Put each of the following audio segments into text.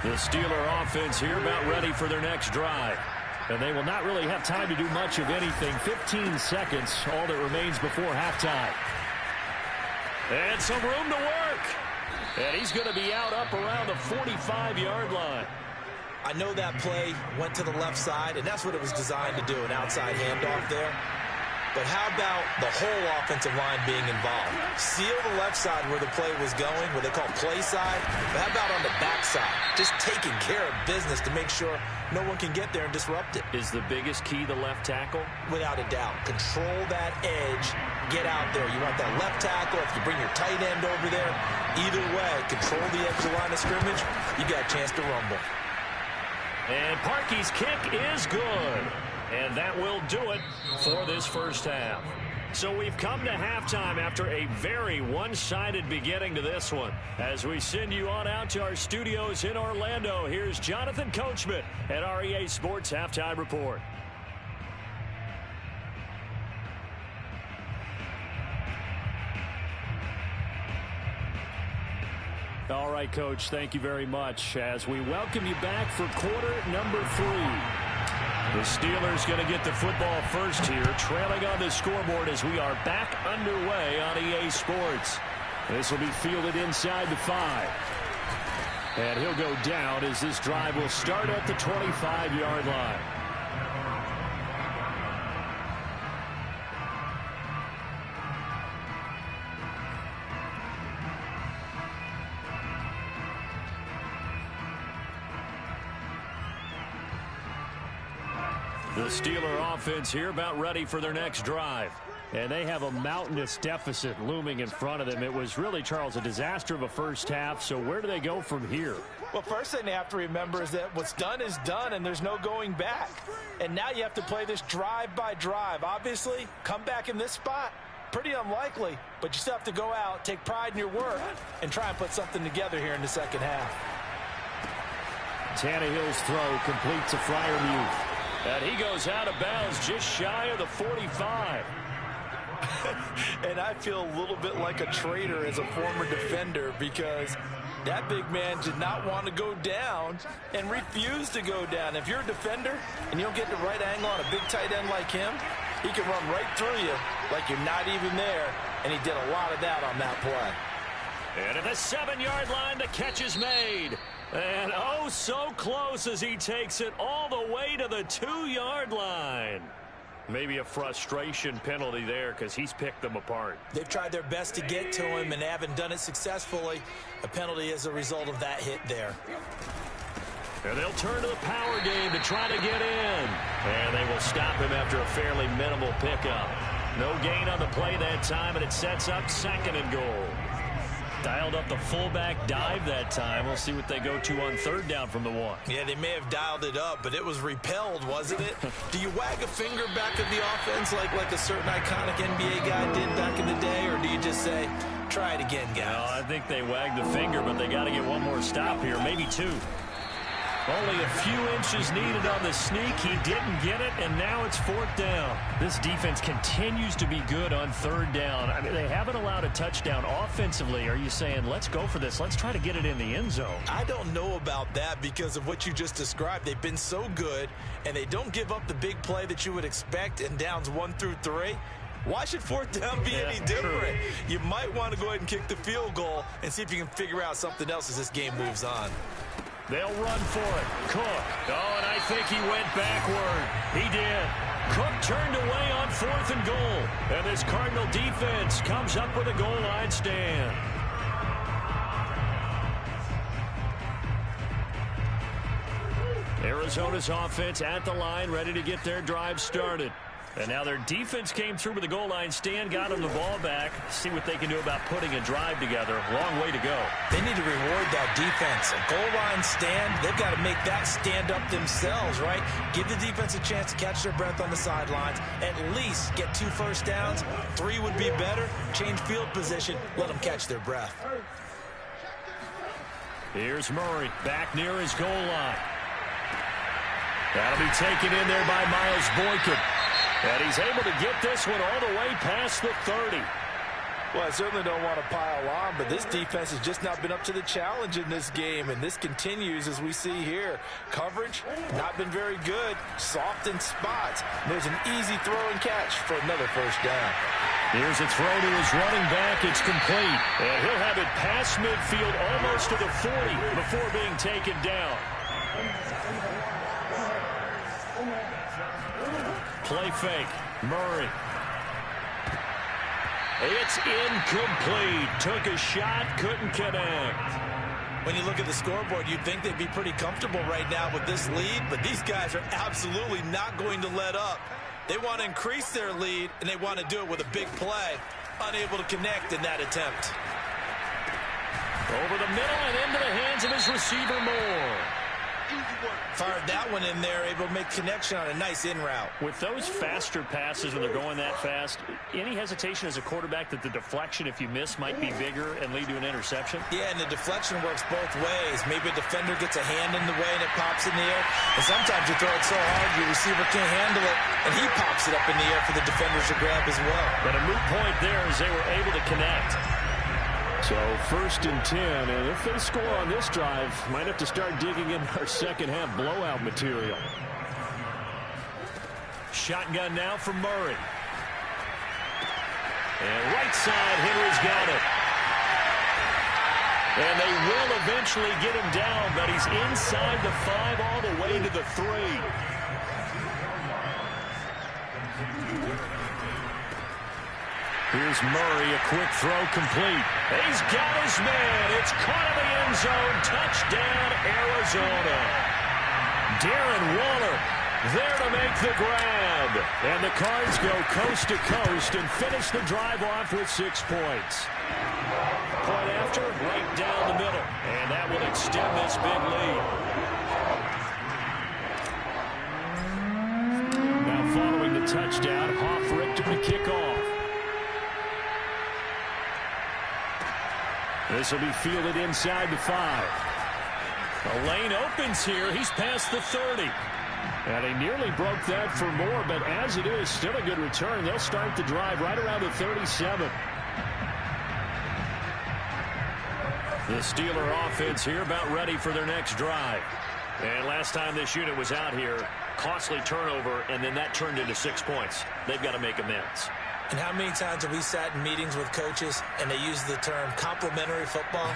The Steeler offense here about ready for their next drive. And they will not really have time to do much of anything. 15 seconds, all that remains before halftime. And some room to work. And he's going to be out up around the 45-yard line. I know that play went to the left side, and that's what it was designed to do, an outside handoff there. But how about the whole offensive line being involved? Seal the left side where the play was going, what they call play side. But how about on the back side? Just taking care of business to make sure no one can get there and disrupt it. Is the biggest key the left tackle? Without a doubt. Control that edge. Get out there. You want that left tackle. If you bring your tight end over there, either way, control the edge of the line of scrimmage, you got a chance to rumble. And Parkey's kick is good. And that will do it for this first half. So we've come to halftime after a very one-sided beginning to this one. As we send you on out to our studios in Orlando, here's Jonathan Coachman at REA Sports Halftime Report. All right, Coach, thank you very much as we welcome you back for quarter number 3. The Steelers going to get the football first here, trailing on the scoreboard as we are back underway on EA Sports. This will be fielded inside the 5. And he'll go down as this drive will start at the 25-yard line. The Steeler offense here about ready for their next drive. And they have a mountainous deficit looming in front of them. It was really, Charles, a disaster of a first half. So where do they go from here? Well, first thing they have to remember is that what's done is done and there's no going back. And now you have to play this drive by drive. Obviously, come back in this spot, pretty unlikely. But you still have to go out, take pride in your work, and try and put something together here in the second half. Tannehill's throw completes a Freiermuth. And he goes out of bounds just shy of the 45. And I feel a little bit like a traitor as a former defender because that big man did not want to go down and refused to go down. If you're a defender and you don't get the right angle on a big tight end like him, he can run right through you like you're not even there. And he did a lot of that on that play. And at the 7-yard line, the catch is made. And oh, so close as he takes it all the way to the 2-yard line. Maybe a frustration penalty there because he's picked them apart. They've tried their best to get to him and haven't done it successfully. A penalty as a result of that hit there. And they'll turn to the power game to try to get in. And they will stop him after a fairly minimal pickup. No gain on the play that time, and it sets up 2nd and goal. Dialed up the fullback dive that time. We'll see what they go to on 3rd down from the 1. Yeah, they may have dialed it up, but it was repelled, wasn't it? Do you wag a finger back at the offense like a certain iconic NBA guy did back in the day, or do you just say, try it again, guys? No, I think they wagged the finger, but they got to get one more stop here, maybe 2. Only a few inches needed on the sneak. He didn't get it, and now it's 4th down. This defense continues to be good on 3rd down. I mean, they haven't allowed a touchdown offensively. Are you saying, let's go for this? Let's try to get it in the end zone. I don't know about that because of what you just described. They've been so good, and they don't give up the big play that you would expect in downs 1 through 3. Why should 4th down be any different? True. You might want to go ahead and kick the field goal and see if you can figure out something else as this game moves on. They'll run for it. Cook. Oh, and I think he went backward. He did. Cook turned away on 4th and goal. And this Cardinal defense comes up with a goal line stand. Arizona's offense at the line, ready to get their drive started. And now their defense came through with the goal line stand, got them the ball back. See what they can do about putting a drive together. Long way to go. They need to reward that defense. A goal line stand, they've got to make that stand up themselves, right? Give the defense a chance to catch their breath on the sidelines. At least get 2 first downs. 3 would be better. Change field position. Let them catch their breath. Here's Murray back near his goal line. That'll be taken in there by Miles Boykin. And he's able to get this one all the way past the 30. Well, I certainly don't want to pile on, but this defense has just not been up to the challenge in this game, and this continues as we see here. Coverage, not been very good, soft in spots. There's an easy throw and catch for another first down. Here's a throw to his running back. It's complete, and he'll have it past midfield almost to the 40 before being taken down. Play fake. Murray. It's incomplete. Took a shot, couldn't connect. When you look at the scoreboard, you'd think they'd be pretty comfortable right now with this lead, but these guys are absolutely not going to let up. They want to increase their lead, and they want to do it with a big play. Unable to connect in that attempt. Over the middle and into the hands of his receiver, Moore. Fired that one in there, able to make connection on a nice in route. With those faster passes when they're going that fast, any hesitation as a quarterback that the deflection, if you miss, might be bigger and lead to an interception? Yeah, and the deflection works both ways. Maybe a defender gets a hand in the way and it pops in the air. And sometimes you throw it so hard your receiver can't handle it, and he pops it up in the air for the defenders to grab as well. But a moot point there as they were able to connect. So 1st and 10, and if they score on this drive, might have to start digging in our second half blowout material. Shotgun now for Murray. And right side, Henry's got it. And they will eventually get him down, but he's inside the 5 all the way to the 3. Here's Murray, a quick throw complete. He's got his man. It's caught in the end zone. Touchdown, Arizona. Darren Waller there to make the grab. And the Cards go coast to coast and finish the drive off with 6 points. Point after, right down the middle. And that will extend this big lead. Now following the touchdown, Hoff-Richter to kick off. This will be fielded inside the 5. The lane opens here. He's past the 30. And he nearly broke that for more, but as it is, still a good return. They'll start the drive right around the 37. The Steeler offense here about ready for their next drive. And last time this unit was out here, costly turnover, and then that turned into 6 points. They've got to make amends. And how many times have we sat in meetings with coaches and they use the term complementary football?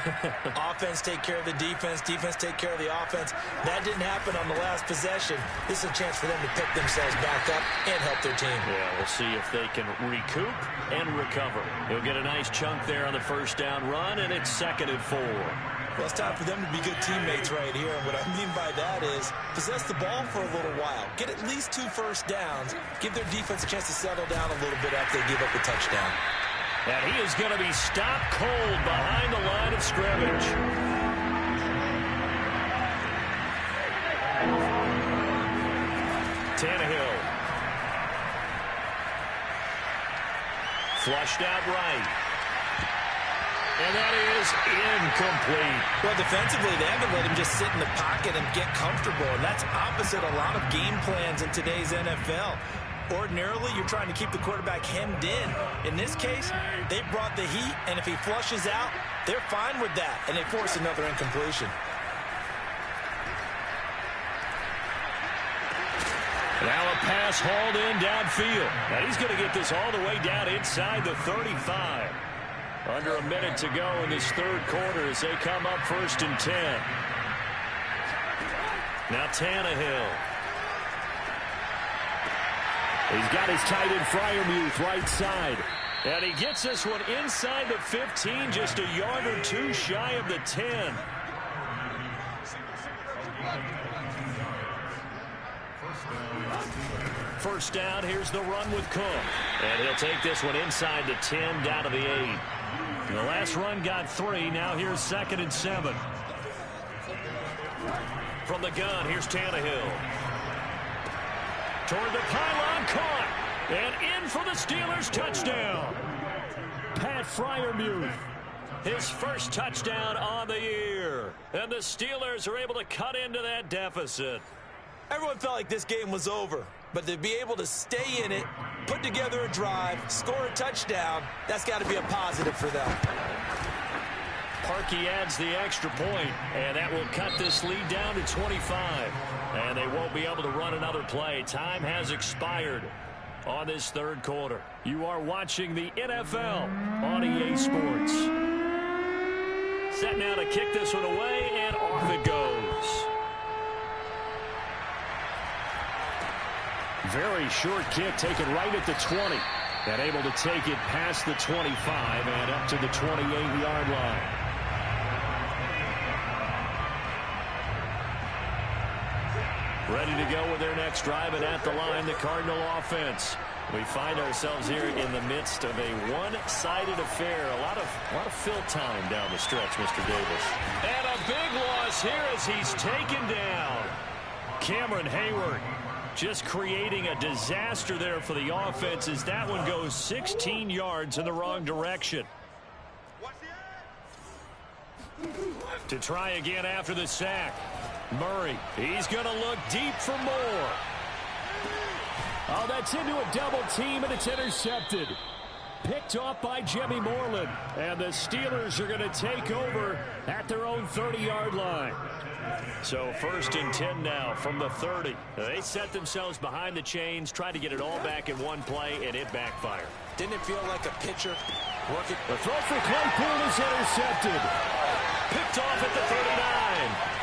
Offense take care of the defense, defense take care of the offense. That didn't happen on the last possession. This is a chance for them to pick themselves back up and help their team. Yeah, we'll see if they can recoup and recover. He'll get a nice chunk there on the first down run, and it's 2nd and 4. Well, it's time for them to be good teammates right here. And what I mean by that is possess the ball for a little while. Get at least 2 first downs. Give their defense a chance to settle down a little bit after they give up the touchdown. And he is going to be stopped cold behind the line of scrimmage. Tannehill. Flushed out right. And that is incomplete. Well, defensively, they haven't let him just sit in the pocket and get comfortable, and that's opposite a lot of game plans in today's NFL. Ordinarily, you're trying to keep the quarterback hemmed in. In this case, they brought the heat, and if he flushes out, they're fine with that, and they force another incompletion. Now a pass hauled in downfield. And he's going to get this all the way down inside the 35. Under a minute to go in this 3rd quarter as they come up 1st and 10. Now Tannehill. He's got his tight end Freiermuth right side. And he gets this one inside the 15, just a yard or 2 shy of the 10. First down, here's the run with Cook. And he'll take this one inside the 10, down to the 8. The last run got 3. Now here's 2nd and 7. From the gun, here's Tannehill. Toward the pylon, caught. And in for the Steelers touchdown. Pat Freiermuth. His first touchdown on the year. And the Steelers are able to cut into that deficit. Everyone felt like this game was over. But to be able to stay in it, put together a drive, score a touchdown, that's got to be a positive for them. Parkey adds the extra point, and that will cut this lead down to 25. And they won't be able to run another play. Time has expired on this third quarter. You are watching the NFL on EA Sports. Set now to kick this one away, and off it goes. Very short kick taken right at the 20. And able to take it past the 25 and up to the 28-yard line. Ready to go with their next drive, and at the line, the Cardinal offense. We find ourselves here in the midst of a one-sided affair. A lot of fill time down the stretch, Mr. Davis. And a big loss here as he's taken down. Cameron Hayward just creating a disaster there for the offense as that one goes 16 yards in the wrong direction. To try again after the sack. Murray, he's going to look deep for more. Oh, that's into a double team, and it's intercepted. Picked off by Jimmy Moreland. And the Steelers are going to take over at their own 30-yard line. So 1st and 10 now from the 30. They set themselves behind the chains, tried to get it all back in one play, and it backfired. Didn't it feel like a pitcher working? The throw for Claypool is intercepted. Picked off at the 39.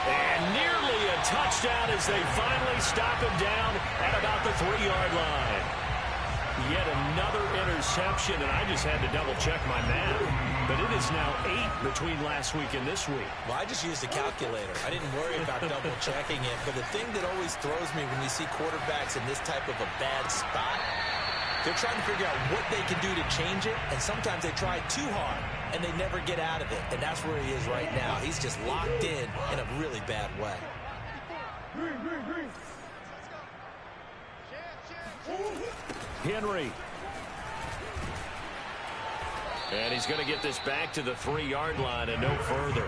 And nearly a touchdown as they finally stop him down at about the 3-yard line. Yet another interception, and I just had to double-check my math. But it is now 8 between last week and this week. Well, I just used a calculator. I didn't worry about double-checking it. But the thing that always throws me when you see quarterbacks in this type of a bad spot, they're trying to figure out what they can do to change it, and sometimes they try too hard, and they never get out of it. And that's where he is right now. He's just locked in a really bad way. Henry. And he's going to get this back to the 3-yard line and no further.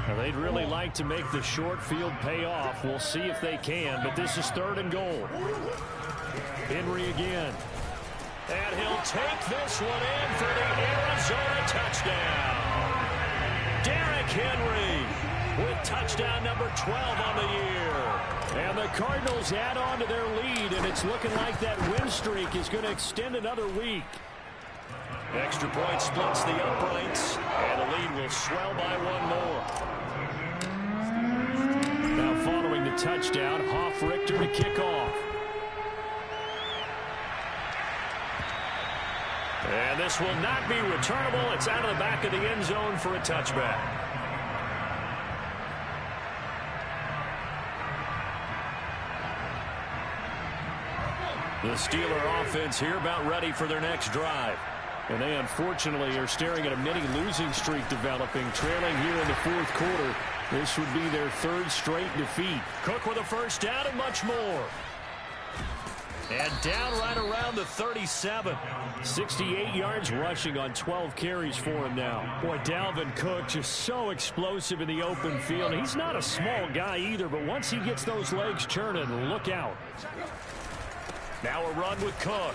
Now, they'd really like to make the short field pay off. We'll see if they can, but this is 3rd and goal. Henry again. And he'll take this one in for the Arizona touchdown. Derrick Henry with touchdown number 12 on the year. And the Cardinals add on to their lead, and it's looking like that win streak is going to extend another week. Extra point splits the uprights, and the lead will swell by one more. Now following the touchdown, Hoff-Richter to kick off. And this will not be returnable. It's out of the back of the end zone for a touchback. The Steeler offense here about ready for their next drive. And they unfortunately are staring at a mini losing streak developing, trailing here in the 4th quarter. This would be their 3rd straight defeat. Cook with a first down and much more. And down right around the 37. 68 yards rushing on 12 carries for him now. Boy, Dalvin Cook just so explosive in the open field. He's not a small guy either, but once he gets those legs churning, look out. Now a run with Cook.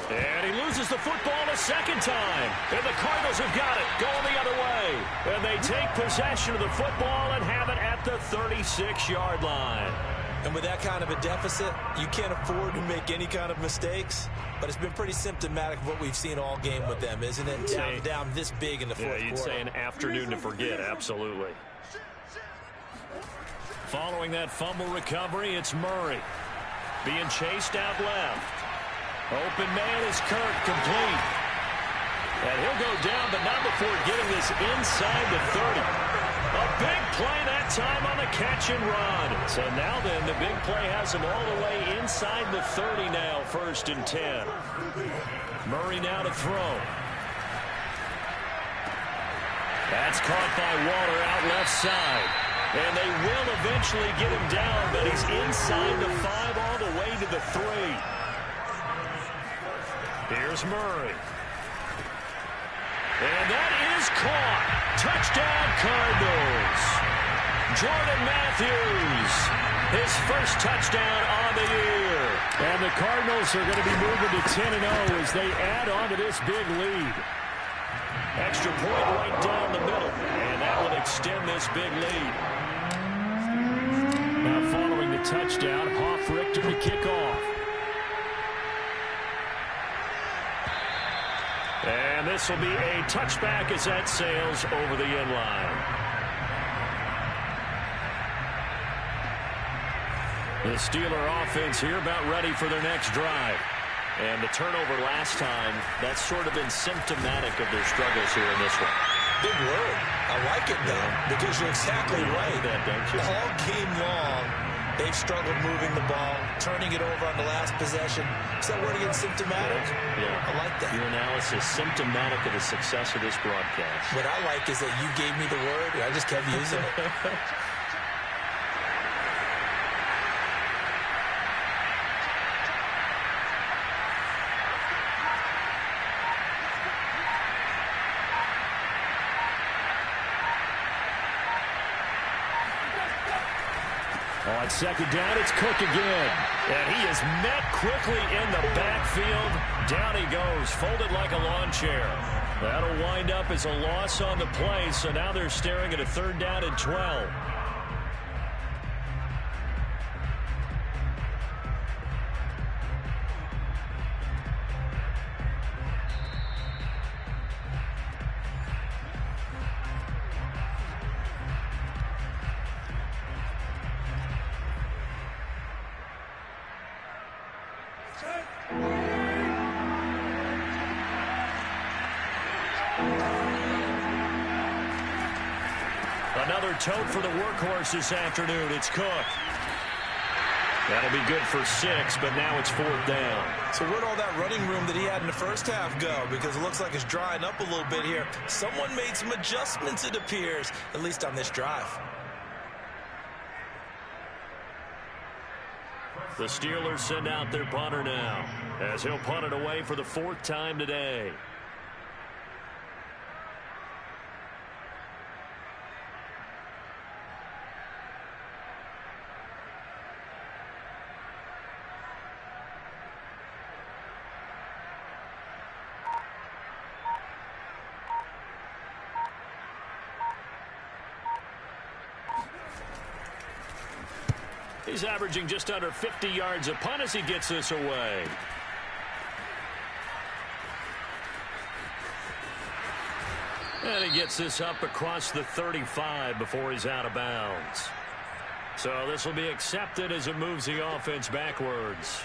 And he loses the football a second time. And the Cardinals have got it, going the other way. And they take possession of the football and have it at the 36-yard line. And with that kind of a deficit, you can't afford to make any kind of mistakes. But it's been pretty symptomatic of what we've seen all game with them, isn't it? Down this big in the 4th quarter. You'd say an afternoon to forget, absolutely. Following that fumble recovery, it's Murray. Being chased out left. Open man is Kirk, complete. And he'll go down, but not before getting this inside the 30. A big play that time on the catch and run. So now then, the big play has him all the way inside the 30 now, 1st and 10. Murray now to throw. That's caught by Waller out left side. And they will eventually get him down, but he's inside the 5 all the way to the 3. Here's Murray. And that is caught. Touchdown, Cardinals. Jordan Matthews, his first touchdown the year. And the Cardinals are going to be moving to 10-0 as they add on to this big lead. Extra point right down the middle, and that will extend this big lead. Now following the touchdown, Hoff-Richter to kick off. And this will be a touchback as that sails over the end line. The Steeler offense here about ready for their next drive. And the turnover last time, that's sort of been symptomatic of their struggles here in this one. Big word. I like it, though, because you're exactly right. That, don't you? All game long, they've struggled moving the ball, turning it over on the last possession. Is that word again, symptomatic? Yeah. I like that. Your analysis, symptomatic of the success of this broadcast. What I like is that you gave me the word, and I just kept using it. On second down, it's Cook again. And he is met quickly in the backfield. Down he goes, folded like a lawn chair. That'll wind up as a loss on the play, so now they're staring at a 3rd down and 12. Another tote for the workhorse this afternoon. It's Cook. That'll be good for 6, but now it's 4th down. So where'd all that running room that he had in the first half go? Because it looks like it's drying up a little bit here. Someone made some adjustments, it appears, at least on this drive. The Steelers send out their punter now, as he'll punt it away for the 4th time today. He's averaging just under 50 yards a punt as he gets this away. And he gets this up across the 35 before he's out of bounds. So this will be accepted as it moves the offense backwards.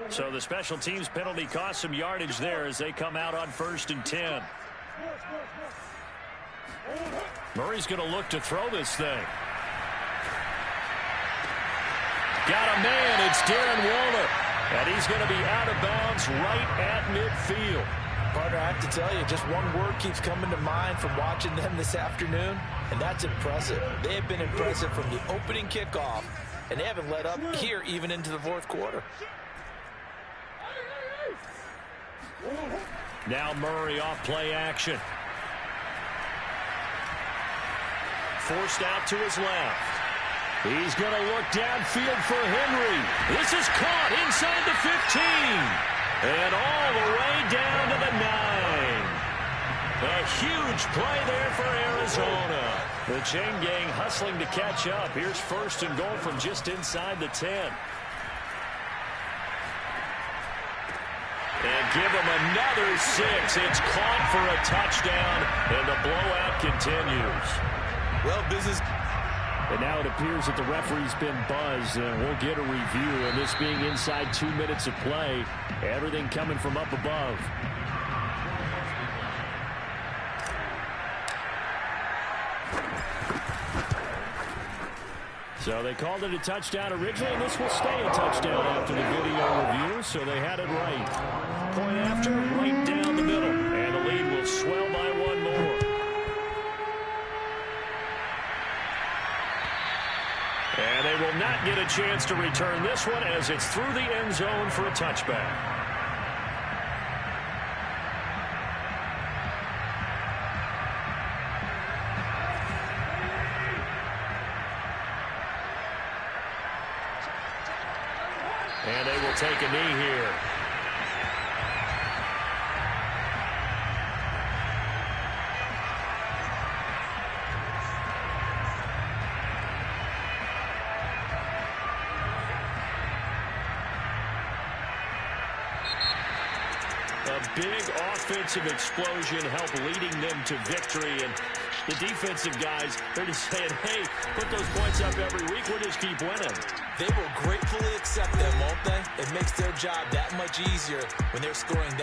So the special teams penalty cost some yardage there as they come out on 1st and 10. Murray's going to look to throw this thing. Got a man. It's Darren Waller. And he's going to be out of bounds right at midfield. Partner, I have to tell you, just one word keeps coming to mind from watching them this afternoon, and that's impressive. They have been impressive from the opening kickoff, and they haven't let up here even into the 4th quarter. Now Murray off play action. Forced out to his left. He's going to look downfield for Henry. This is caught inside the 15. And all the way down to the 9. A huge play there for Arizona. The chain gang hustling to catch up. Here's 1st and goal from just inside the 10. And give him another 6. It's caught for a touchdown, and the blowout continues. Well, business. And now it appears that the referee's been buzzed, and we'll get a review. And this being inside 2 minutes of play, everything coming from up above. So they called it a touchdown originally, and this will stay a touchdown after the video review, so they had it right. Point after, right down the middle, and the lead will swell by 1 more. And they will not get a chance to return this one as it's through the end zone for a touchback. And they will take a knee here. A big offensive explosion helped leading them to victory. And the defensive guys, they're just saying, hey, put those points up every week. We'll just keep winning. They will gratefully accept them, won't they? It makes their job that much easier when they're scoring that.